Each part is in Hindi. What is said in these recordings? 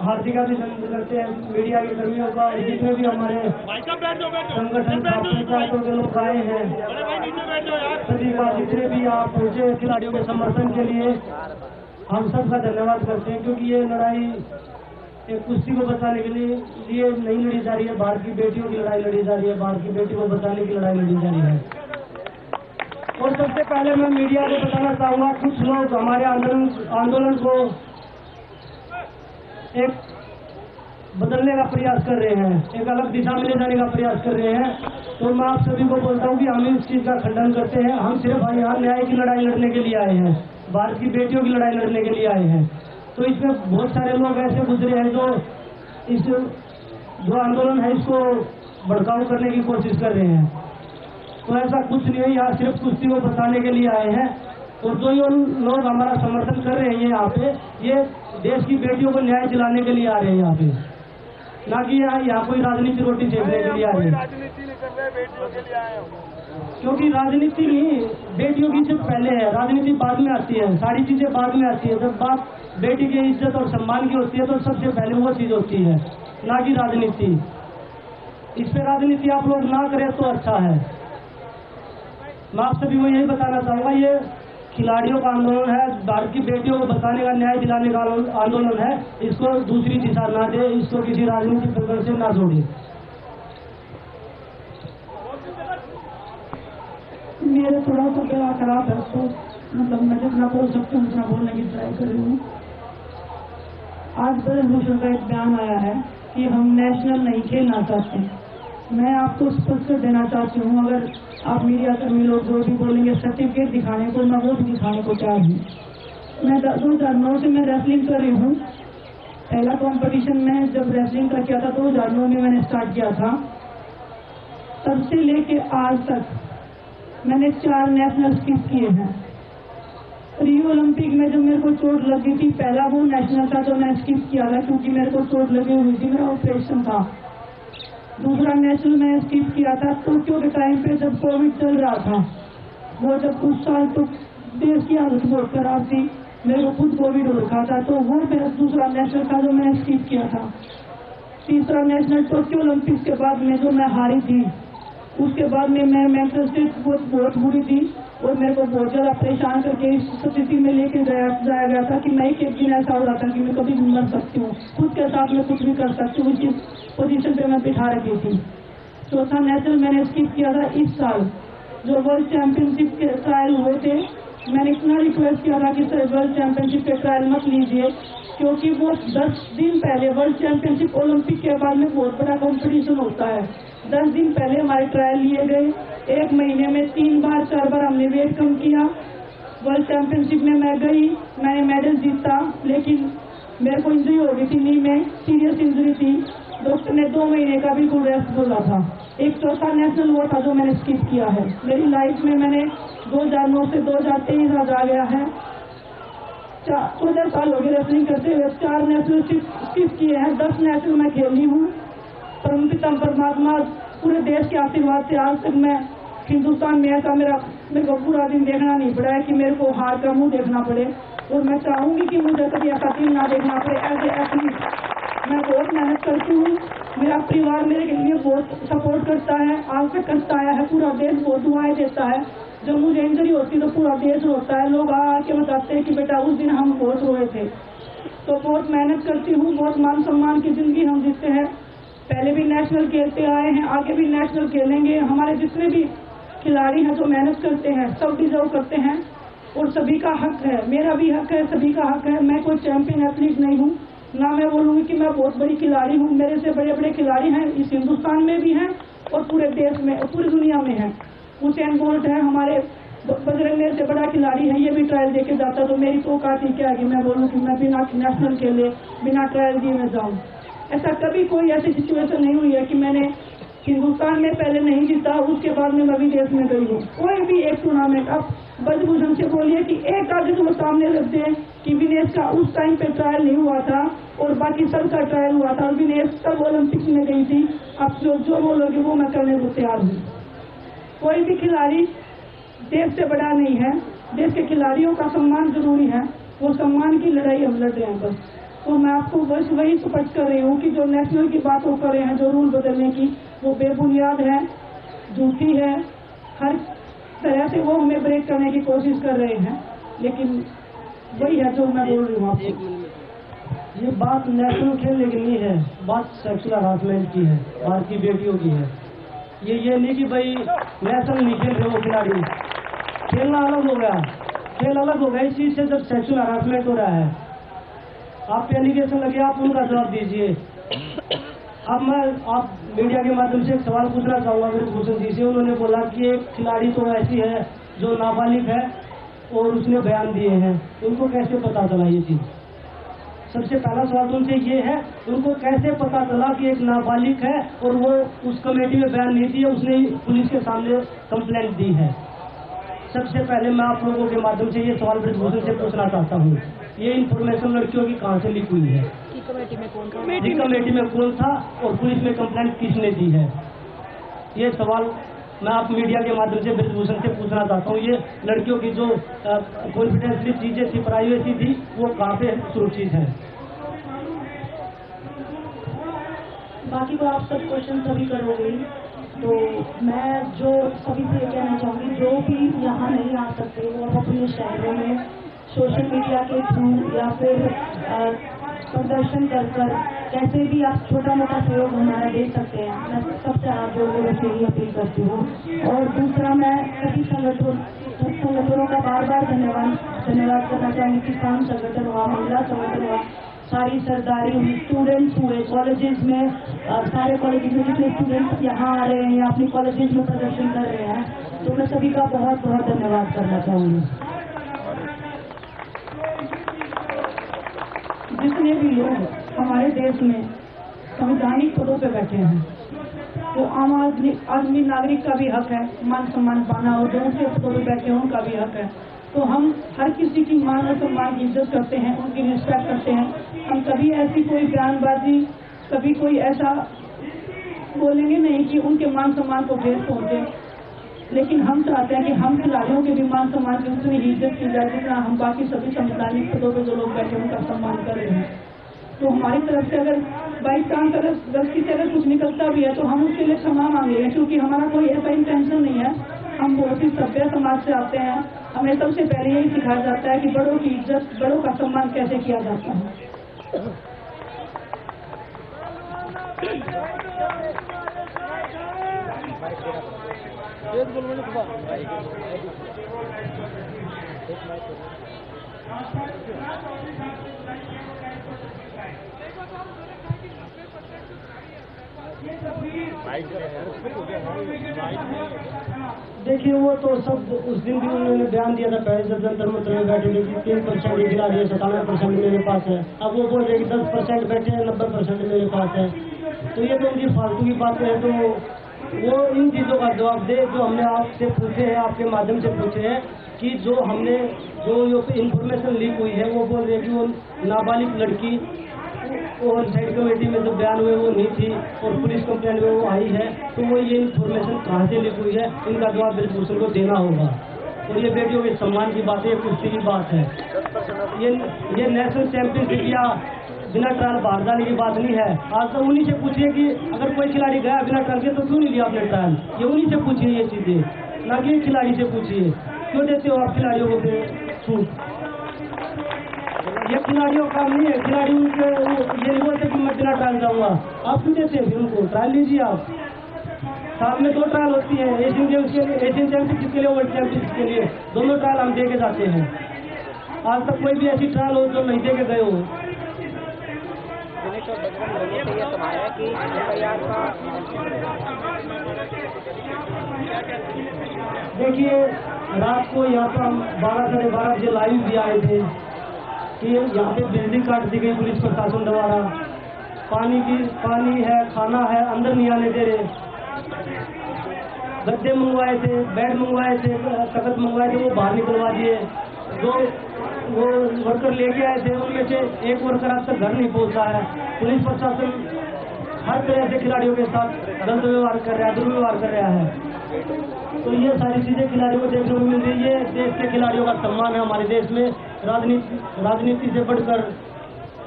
हार्दिक अभिनंदन करते हैं मीडिया के कर्मियों का। जितने भी हमारे संगठन के लोग आए हैं, सभी का जितने भी आप पहुंचे खिलाड़ियों के समर्थन के लिए हम सबका धन्यवाद करते हैं, क्योंकि ये लड़ाई एक कुश्ती को बचाने के लिए नहीं लड़ी जा रही है, भारत की बेटियों की लड़ाई लड़ी जा रही है, भारत की बेटी को बचाने की लड़ाई लड़ी जा रही है। और सबसे पहले मैं मीडिया को बताना चाहूंगा, कुछ लोग हमारे आंदोलन को एक बदलने का प्रयास कर रहे हैं, एक अलग दिशा में ले जाने का प्रयास कर रहे हैं। तो मैं आप सभी को बोलता हूं कि हम इस चीज का खंडन करते हैं। हम सिर्फ यहाँ न्याय की लड़ाई लड़ने के लिए आए हैं, भारत की बेटियों की लड़ाई लड़ने के लिए आए हैं। तो इसमें बहुत सारे लोग ऐसे गुजरे हैं जो इस जो आंदोलन है इसको भड़काऊ करने की कोशिश कर रहे हैं। तो ऐसा कुछ नहीं है, यहाँ सिर्फ कुश्ती को बचाने के लिए आए हैं। और जो ये लोग हमारा समर्थन कर रहे हैं यहाँ पे, ये देश की बेटियों को न्याय दिलाने के लिए आ रहे हैं यहाँ पे, ना कि यहाँ कोई राजनीति रोटी सेकने के लिए आ रहे हैं। राजनीति नहीं कर रहे, बेटियों के लिए आए हो। क्योंकि राजनीति नहीं, बेटियों की सिर्फ पहले है, राजनीति बाद में आती है, सारी चीजें बाद में आती है। जब बात बेटी की इज्जत और सम्मान की होती है तो सबसे पहले वो चीज होती है, ना कि राजनीति। इस पे राजनीति आप लोग ना करें तो अच्छा है। मैं आप सभी को यही बताना चाहूंगा, ये खिलाड़ियों का आंदोलन है, भारत की बेटियों को बचाने का, न्याय दिलाने का आंदोलन है। इसको दूसरी दिशा ना दे, इसको किसी राजनीतिक प्रकरण से ना जोड़े। मेरा थोड़ा सा गला खराब है, तो मतलब मैं जितना बोल सकती हूँ उतना बोलने की ट्राई कर रही हूँ। आज ब्रजभूषण का एक बयान आया है कि हम नेशनल नहीं खेलना चाहते। मैं आपको स्पष्ट कर देना चाहती हूँ, अगर आप मीडिया कर्मी लोग जो भी बोलेंगे सर्टिफिकेट दिखाने को, मैं वो भी दिखाने को तैयार हूँ। मैं 2009 से मैं रेसलिंग कर रही हूँ। पहला कंपटीशन में जब रेसलिंग का किया था 2009 में मैंने स्टार्ट किया था। तब से लेके आज तक मैंने 4 नेशनल स्किप किए हैं। रियो ओलंपिक में जब मेरे को चोट लगी थी, पहला वो नेशनल था जो मैं स्किप किया था क्योंकि मेरे को चोट लगी हुई थी, मेरा ऑपरेशन था। दूसरा नेशनल मैं स्किप किया था टोक्यो के टाइम पे जब कोविड चल रहा था। वो जब उस साल तो देश की हालत बहुत खराब थी, मेरे को खुद कोविड हो रखा था, तो वो मेरा दूसरा नेशनल था जो मैंने स्किप किया था। तीसरा नेशनल टोक्यो ओलंपिक्स के बाद में जो मैं हारी थी, उसके बाद में मैं मेंटल स्टेट बहुत बुरी थी और मेरे को बहुत ज्यादा परेशान करके इस स्थिति में लेके जाया गया था कि मैं एक दिन ऐसा हो रहा था कि मैं कभी भी मर सकती हूँ, खुद के साथ में कुछ भी कर सकती हूँ, इस पोजीशन पे मैं बिठा रखी थी। चौथा नेशनल मैंने स्किप किया था इस साल, जो वर्ल्ड चैंपियनशिप के ट्रायल हुए थे। मैंने इतना रिक्वेस्ट किया था कि सर वर्ल्ड चैंपियनशिप के ट्रायल मत लीजिए, क्योंकि वो 10 दिन पहले वर्ल्ड चैंपियनशिप ओलंपिक के बाद में बहुत बड़ा कंपटीशन होता है। 10 दिन पहले हमारे ट्रायल लिए गए, 1 महीने में 3 बार 4 बार हमने वेट कम किया। वर्ल्ड चैंपियनशिप में मैं गई, मैंने मेडल जीता, लेकिन मेरे को इंजरी हो गई थी, नी में सीरियस इंजरी थी। डॉक्टर ने 2 महीने का बिल्कुल रेस्ट बोला था। एक चौथा नेशनल वो था जो मैंने स्किप किया है। मेरी लाइफ में मैंने 2009 से 2023 आज आ गया है, 14 साल हो गए रेसलिंग करते हुए, 4 नेशनल स्किप किए हैं, 10 नेशनल मैं खेली हूँ। परमपिता परमात्मा पूरे देश के आशीर्वाद से आज तक मैं हिंदुस्तान में ऐसा मेरे को पूरा दिन देखना नहीं पड़ा है कि मेरे को हार का मुंह देखना पड़े, और मैं चाहूंगी कि मुझे कभी ऐसा दिन ना देखना पड़े। एज ए एथलीट मैं बहुत मेहनत करती हूँ, मेरा परिवार मेरे लिए बहुत सपोर्ट करता है, आज तक करता आया है, पूरा देश बहुत दुआएं देता है। जब मुझे इंजरी होती है तो पूरा देश रोता है, लोग आके बताते हैं कि बेटा उस दिन हम बहुत रोए थे। तो बहुत मेहनत करती हूँ, बहुत मान सम्मान की जिंदगी हम जीते हैं। पहले भी नेशनल खेलते आए हैं, आगे भी नेशनल खेलेंगे। हमारे जितने भी खिलाड़ी हैं जो मेहनत करते हैं सब डिजर्व करते हैं, और सभी का हक है, मेरा भी हक है, सभी का हक है। मैं कोई चैंपियन एथलीट नहीं हूँ, ना मैं बोलूंगी कि मैं बहुत बड़ी खिलाड़ी हूँ। मेरे से बड़े बड़े खिलाड़ी हैं, इस हिंदुस्तान में भी हैं और पूरे देश में और पूरी दुनिया में हैं। उसेन बोल्ट है हमारे, बजरंग मेरे से बड़ा खिलाड़ी है, ये भी ट्रायल देके जाता, तो मेरी तो औकात ही क्या है कि मैं बोलूँ कि मैं बिना नेशनल खेले बिना ट्रायल दिए मैं जाऊँ। ऐसा कभी कोई ऐसी सिचुएशन नहीं हुई है कि मैंने हिंदुस्तान में पहले नहीं जीता, उसके बाद में मैं विदेश में गई हूँ। कोई भी एक टूर्नामेंट अब ब्रजभूषण से बोलिए कि एक कागज वो सामने रख दे कि विनेश का उस टाइम पे ट्रायल नहीं हुआ था और बाकी सबका ट्रायल हुआ था, और विनेश सब ओलंपिक्स में गई थी। अब जो बोलोगे वो मैं करने को तैयार हूँ। कोई भी खिलाड़ी देश से बड़ा नहीं है, देश के खिलाड़ियों का सम्मान जरूरी है, वो सम्मान की लड़ाई हम लड़ रहे हैं बस। तो मैं आपको बस वही स्पष्ट कर रही हूँ कि जो नेशनल की बात वो कर रहे हैं, जो रूल बदलने की, वो बेबुनियाद है, झूठी है, हर तरह से वो हमें ब्रेक करने की कोशिश कर रहे हैं। लेकिन वही है जो मैं बोल रही हूँ आपको। ये बात नेशनल खेलने की नहीं है, बात सेक्सुअल हरासमेंट की है, भारतीय बेटियों की है। ये नहीं कि भाई नेशनल नहीं खेल रहे वो खिलाड़ी, खेलना अलग हो गया, खेल अलग हो गया। इस चीज से जब सेक्सुअल हरासमेंट हो रहा है, आप पे एलिगेशन लगे, आप उनका जवाब दीजिए। अब मैं आप मीडिया के माध्यम से एक सवाल पूछना चाहूंगा ब्रजभूषण जी से। उन्होंने बोला कि एक खिलाड़ी तो ऐसी है जो नाबालिग है और उसने बयान दिए हैं, उनको कैसे पता चला ये चीज? सबसे पहला सवाल उनसे ये है, उनको कैसे पता चला कि एक नाबालिग है और वो उस कमेटी में बयान नहीं दिया, उसने पुलिस के सामने कंप्लेंट दी है? सबसे पहले मैं आप लोगों के माध्यम से ये सवाल ब्रजभूषण से पूछना चाहता हूँ, ये इन्फॉर्मेशन लड़कियों की कहाँ से लीक हुई है? कमेटी में कौन था और पुलिस में कंप्लेंट किसने दी है? ये सवाल मैं आप मीडिया के माध्यम से ब्रजभूषण से पूछना चाहता हूँ। ये लड़कियों की जो कॉन्फिडेंशियल चीजें थी, प्राइवेसी थी, वो कहाँ पे सुरक्षित है? बाकी को आप सब क्वेश्चन सभी करोगे, तो मैं जो सभी से कहना चाहूँगी, जो भी यहाँ नहीं आ सकते वो अपने शहरों में सोशल मीडिया के थ्रू या फिर प्रदर्शन कर कैसे भी आप छोटा मोटा सहयोग हमारा दे सकते हैं। मैं सबसे आप लोगों से ही अपील करती हूँ। और दूसरा, मैं सभी संगठनों का बार बार धन्यवाद करना चाहूँगी। किसान संगठन हुआ, महिला संगठन हुआ, सारी सरदारी हुई, स्टूडेंट्स हुए, कॉलेजेस में सारे कॉलेजेस में जितने स्टूडेंट्स यहाँ आ रहे हैं या अपनी कॉलेजेस में प्रदर्शन कर रहे हैं, तो मैं सभी का बहुत बहुत धन्यवाद करना चाहूँगी। जितने भी लोग हमारे देश में संवैधानिक पदों पे बैठे हैं, तो आम आदमी नागरिक का भी हक है मान सम्मान पाना, और जो ऊंचे पदों पे बैठे हैं उनका भी हक है। तो हम हर किसी की मान और सम्मान की इज्जत करते हैं, उनकी रिस्पेक्ट करते हैं। हम कभी ऐसी कोई बयानबाजी, कभी कोई ऐसा बोलेंगे नहीं कि उनके मान सम्मान को ठेस पहुंचे। लेकिन हम चाहते हैं कि हम खिलाड़ियों के भी मान सम्मान की उतनी ही इज्जत की जाए जितना हम बाकी सभी संवैधानिक पदों पर जो लोग बैठे हैं उनका सम्मान कर रहे हैं। तो हमारी तरफ से अगर बाई चांस अगर गलती से अगर कुछ निकलता भी है तो हम उसके लिए क्षमा मांगेंगे, क्योंकि हमारा कोई ऐसा इंटेंशन नहीं है। हम बहुत ही सभ्य समाज से आते हैं, हमें सबसे पहले यही सिखाया जाता है कि बड़ों की इज्जत, बड़ों का सम्मान कैसे किया जाता है। देखिए, वो तो सब उस दिन भी उन्होंने बयान दिया था पहले जब जंतर मंतर में बैठे थे कि 3% खिलाड़ी है, 97% मेरे पास है। अब वो बोल रहे कि 10% बैठे हैं, 90% मेरे पास है। तो ये तो उनकी फालतू की बातें हैं। तो वो इन चीजों का जवाब दे जो हमने आपसे पूछे हैं, आपके माध्यम से पूछे हैं कि जो इंफॉर्मेशन लीक हुई है, वो बोल रहे हैं कि वो नाबालिग लड़की और साइड कमेटी में जो बयान हुए वो नहीं थी और पुलिस कंप्लेंट में वो आई है। तो वो ये इन्फॉर्मेशन कहाँ से लीक हुई है, इनका जवाब ब्रजभूषण को देना होगा। और ये बेटियों के सम्मान की बात है, कुश्ती की बात है। ये नेशनल चैंपियनशिप या बिना ट्रायल बाहर जाने की बात नहीं है। आज तो उन्हीं से पूछिए कि अगर कोई खिलाड़ी गया बिना ट्रायल के तो क्यों नहीं लिया आपने ट्रायल? ये उन्हीं से पूछिए ये चीजें, ना कि खिलाड़ी से पूछिए। क्यों देते हो आप खिलाड़ियों को छूट? ये खिलाड़ियों का नहीं है। खिलाड़ी ये नहीं बोलते कि मैं बिना ट्रायल जाऊंगा। आप क्यों देते हैं? फिर उनको ट्रायल लीजिए। आप साथ में 2 ट्रायल होती है, एशियन गेम्स के लिए, एशियन चैंपियनशिप के लिए, वर्ल्ड चैंपियनशिप के लिए, दोनों ट्रायल हम दे के जाते हैं। आज तक कोई भी ऐसी ट्रायल हो जो नहीं दे के गए हो। देखिए, रात को यहाँ पर हम 12 साढ़े 12 बजे लाइव भी आए थे कि यहाँ पे बिजली काट दी गई पुलिस प्रशासन द्वारा। पानी है, खाना है, अंदर नहीं आने दे रहे। गद्दे मंगवाए थे, बेड मंगवाए थे, तख्त मंगवाए थे, वो बाहर निकलवा दिए। जो वो वर्कर लेके आए थे उनमें से एक वर्कर आज तक घर नहीं पहुंचा है। पुलिस प्रशासन हर तरह से खिलाड़ियों के साथ गलत व्यवहार कर रहा है, दुर्व्यवहार कर रहा है। तो ये सारी चीजें खिलाड़ियों को देखने को मिल रही है। देश के खिलाड़ियों का सम्मान है हमारे देश में। राजनीति से बढ़कर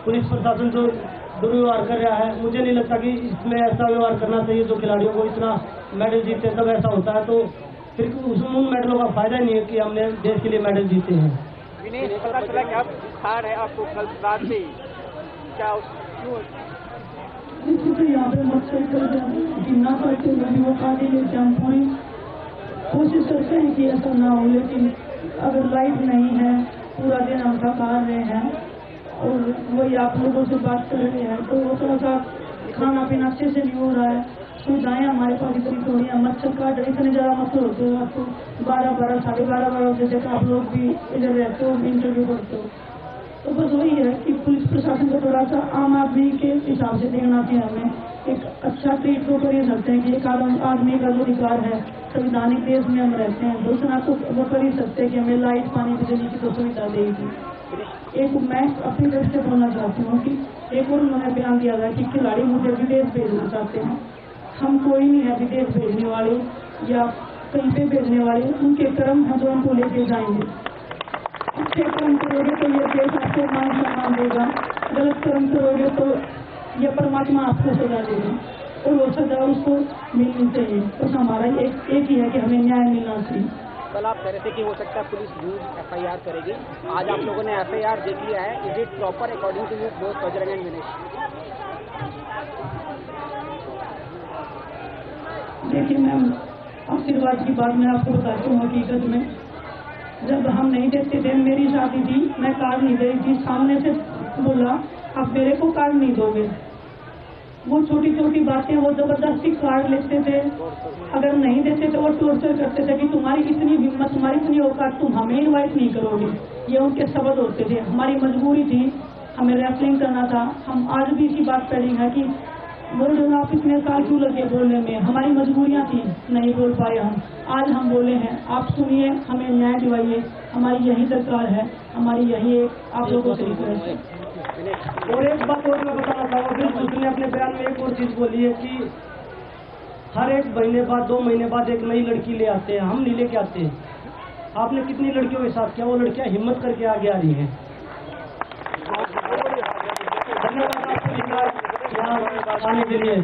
पुलिस प्रशासन जो दुर्व्यवहार कर रहा है, मुझे नहीं लगता कि इसमें ऐसा व्यवहार करना चाहिए। जो खिलाड़ियों को इतना मेडल जीतते तब ऐसा होता है, तो फिर उन मेडलों का फायदा नहीं है कि हमने देश के लिए मेडल जीते हैं। विनेश, पता चला कि आप बुखार है आपको कल रात से, क्या क्यों? तो यहाँ पे मच्छर गिरना पड़ते हैं, वो खाने लेते हम पूरी कोशिश करते हैं कि ऐसा ना हो, लेकिन अगर लाइट नहीं है, पूरा दिन हम थका रहे हैं और वही आप लोगों से बात कर रहे हैं, तो वो थोड़ा सा खाना पीना अच्छे से नहीं हो रहा है। सुविधाएं हमारे पास इतनी थोड़ी है, मच्छर काट इतने ज़्यादा मच्छर होते हैं, आपको 12 साढ़े 12 बजे तक आप लोग भी इधर रहते हो, इंटरव्यू करते हो। तो बस वही है कि पुलिस प्रशासन को थोड़ा सा आम आदमी के हिसाब से देखना चाहिए। हमें एक अच्छा ट्रीट तो कर ही सकते हैं कि एक आदमी का जो अधिकार है, संविधानिक देश में हम रहते हैं, दूसरा तो वो कर ही सकते हैं कि हमें लाइट पानी बिजली की तो सुविधा देगी। एक मैं अपनी तरफ से बोलना चाहती हूँ कि एक और उन्होंने बयान दिया था कि खिलाड़ी मुझे विदेश भेजना चाहते हैं। हम कोई नहीं है विदेश भेजने वाले या कहीं पे भेजने वाले, उनके कर्म है जो उनको लेके जाएंगे। अच्छे कर्म करोगे तो ये देश आपको मान सम्मान देगा, गलत कर्म करोगे तो ये परमात्मा आपको सजा देगा और वो सजा उसको मिलनी चाहिए। तो हमारा एक ही है कि हमें न्याय मिलना चाहिए। कल आप कह रहे थे कि हो सकता है पुलिस ह्यूज FIR करेगी, आज आप लोगों ने FIR देख लिया है, is it proper according to you both Bajrang and Vinesh? देखिए मैम, आशीर्वाद की बात मैं आपको बताती हूँ। हकीकत में जब हम नहीं देते थे, मेरी शादी थी, मैं कार्ड नहीं दे रही थी, सामने से बोला आप मेरे को कार्ड नहीं दोगे। वो छोटी छोटी बातें वो जबरदस्ती कार्ड लेते थे, अगर नहीं देते तो वो टॉर्चर करते थे कि तुम्हारी इतनी हिम्मत, तुम्हारी इतनी औकात, तुम हमें इन्वाइट नहीं करोगे। ये उनके शब्द होते थे। हमारी मजबूरी थी, हमें रेसलिंग करना था। हम आज भी इसी बात पर हैं कि बोल रहे आप इतने साल क्यों लगे बोलने में, हमारी मजबूरियां थी, नहीं बोल पाए हम। आज हम बोले हैं, आप सुनिए, हमें न्याय दिवाइए, हमारी यही सरकार है, हमारी यही एक आप लोगों से रिक्वेस्ट है। और एक बात और मैं बताना चाहूँगा, फिर उसने अपने बयान में एक और चीज बोली है कि हर एक महीने बाद 2 महीने बाद एक नई लड़की ले आते हैं। हम नहीं लेके आते हैं। आपने कितनी लड़कियों के साथ किया, वो लड़कियां हिम्मत करके आगे आ रही हैं। धन्यवाद आपको यहाँ आने के लिए।